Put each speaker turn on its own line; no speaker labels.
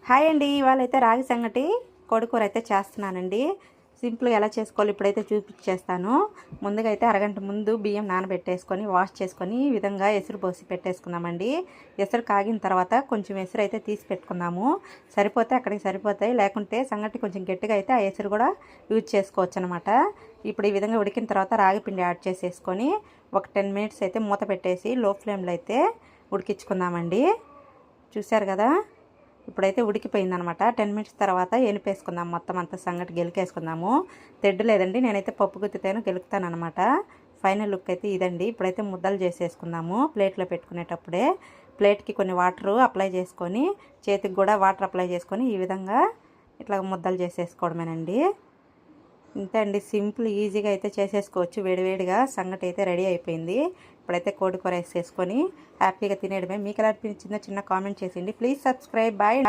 Hi అండి, ఇవాళైతే రాగి సంగటి కోడికూర అయితే చేస్తున్నానండి. సింపుల్గా ఎలా చేసుకోవాలి ఇప్పుడైతే చూపించేస్తాను. ముందుగా అయితే అరగంట ముందు బియ్యం నానబెట్టేసుకొని వాష్ చేసుకొని ఈ విధంగా ఎసురు పోసి పెట్టేసుకుందామండి. ఎసురు కాగిన తర్వాత కొంచెం ఎసురు అయితే తీసి పెట్టుకుందాము. సరిపోతే అక్కడికి సరిపోతాయి, లేకుంటే సంగటి కొంచెం గట్టిగా అయితే ఆ ఎసురు కూడా యూజ్ చేసుకోవచ్చు అనమాట. ఇప్పుడు ఈ విధంగా ఉడికిన తర్వాత రాగి పిండి యాడ్ చేసేసుకొని ఒక 10 మినిట్స్ అయితే మూత పెట్టేసి లో ఫ్లేమ్లో అయితే ఉడికించుకుందామండి. చూశారు కదా, ఇప్పుడైతే ఉడికిపోయిందనమాట. 10 మినిట్స్ తర్వాత ఎనిపేసుకుందాం, మొత్తం అంతా సంగటి గెలికేసుకుందాము. తెడ్డు లేదండి, నేనైతే పప్పు గుత్తితేను గెలుకుతాను అనమాట. ఫైనల్ లుక్ అయితే ఇదండి. ఇప్పుడైతే ముద్దలు చేసేసుకుందాము. ప్లేట్లో పెట్టుకునేటప్పుడే ప్లేట్కి కొన్ని వాటర్ అప్లై చేసుకొని చేతికి కూడా వాటర్ అప్లై చేసుకొని ఈ విధంగా ఇట్లా ముద్దలు చేసేసుకోవడమేనండి. ఇంతే అండి, సింపుల్ ఈజీగా అయితే చేసేసుకోవచ్చు. వేడివేడిగా సంగటి అయితే రెడీ అయిపోయింది. ఇప్పుడైతే కోడి కూర వేసేసుకొని హ్యాపీగా తినేయడమే. మీకు ఎలా అనిపించిందో చిన్న కామెంట్ చేసేయండి. Please subscribe. బాయ్.